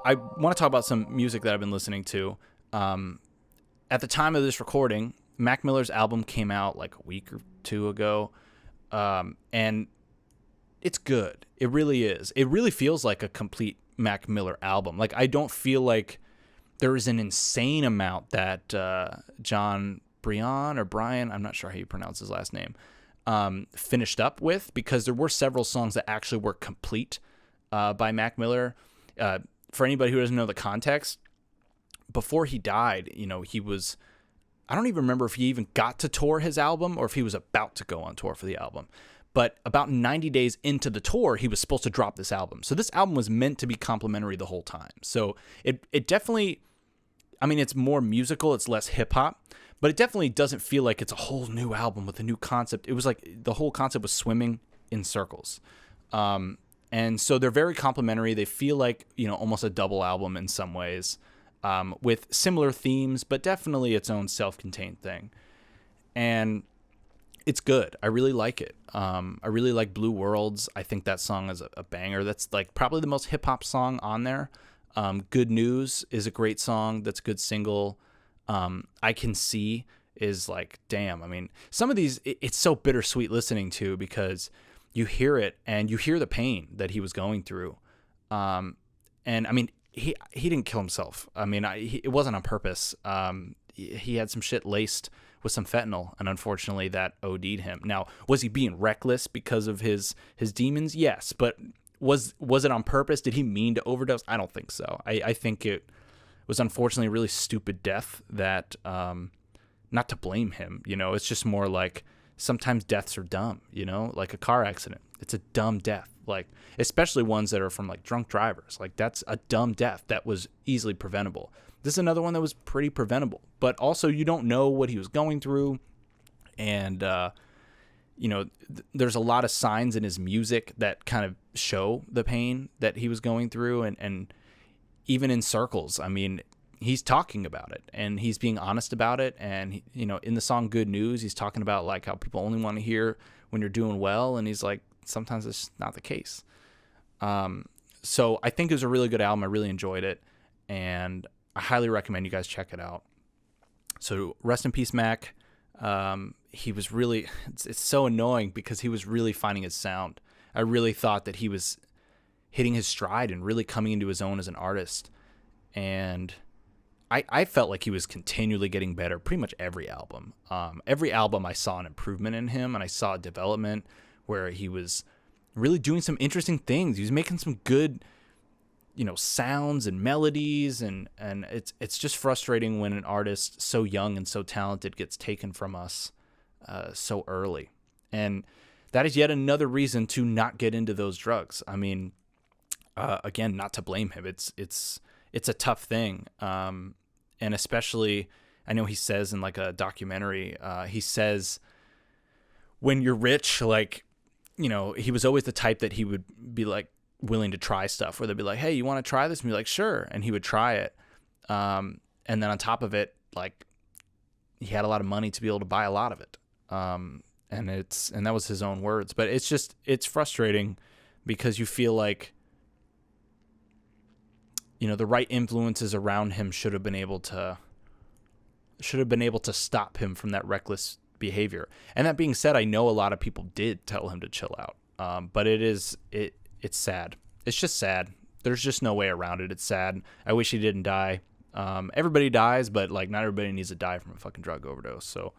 I want to talk about some music that I've been listening to. At the time of this recording, Mac Miller's album came out like a week or two ago, and it's good. It really is. It really feels like a complete Mac Miller album. Like, I don't feel like there is an insane amount that John Brian, I'm not sure how you pronounce his last name, finished up with, because there were several songs that actually were complete by Mac Miller. For anybody who doesn't know the context, before he died, he was, I don't even remember if he even got to tour his album or if he was about to go on tour for the album. But about 90 days into the tour, he was supposed to drop this album. So this album was meant to be complimentary the whole time. So it definitely, I mean, it's more musical, it's less hip hop, but it definitely doesn't feel like it's a whole new album with a new concept. It was like the whole concept was swimming in circles. And so they're very complimentary. They feel like, almost a double album in some ways, with similar themes, but definitely its own self-contained thing. And it's good. I really like it. I really like Blue Worlds. I think that song is a banger. That's like probably the most hip hop song on there. Good News is a great song. That's a good single. I Can See is like, damn. I mean, some of these, it's so bittersweet listening to, because you hear it and you hear the pain that he was going through. And I mean, he didn't kill himself. I mean, it wasn't on purpose. He had some shit laced with some fentanyl, and unfortunately that OD'd him. Now, was he being reckless because of his demons? Yes, but was it on purpose? Did he mean to overdose? I don't think so. I think it was unfortunately a really stupid death that, not to blame him, it's just more like, sometimes deaths are dumb, like a car accident. It's a dumb death, like, especially ones that are from like drunk drivers. Like, that's a dumb death that was easily preventable. This is another one that was pretty preventable, but also you don't know what he was going through. And, there's a lot of signs in his music that kind of show the pain that he was going through. And even in circles, I mean, he's talking about it and he's being honest about it. And, in the song Good News, he's talking about like how people only want to hear when you're doing well. And he's like, sometimes it's not the case. So I think it was a really good album. I really enjoyed it. And I highly recommend you guys check it out. So rest in peace, Mac. He was really, it's so annoying because he was really finding his sound. I really thought that he was hitting his stride and really coming into his own as an artist. And I felt like he was continually getting better pretty much every album. Every album I saw an improvement in him, and I saw a development where he was really doing some interesting things. He was making some good, sounds and melodies, and it's just frustrating when an artist so young and so talented gets taken from us so early. And that is yet another reason to not get into those drugs. I mean, again, not to blame him. It's a tough thing. And especially, I know he says in like a documentary, he says when you're rich, like, he was always the type that he would be like willing to try stuff, where they'd be like, hey, you want to try this? And be like, sure. And he would try it. And then on top of it, like, he had a lot of money to be able to buy a lot of it. And that was his own words, but it's frustrating because you feel like, the right influences around him should have been able to stop him from that reckless behavior. And that being said, I know a lot of people did tell him to chill out. But it's sad. It's just sad. There's just no way around it. It's sad. I wish he didn't die. Everybody dies, but like not everybody needs to die from a fucking drug overdose. So,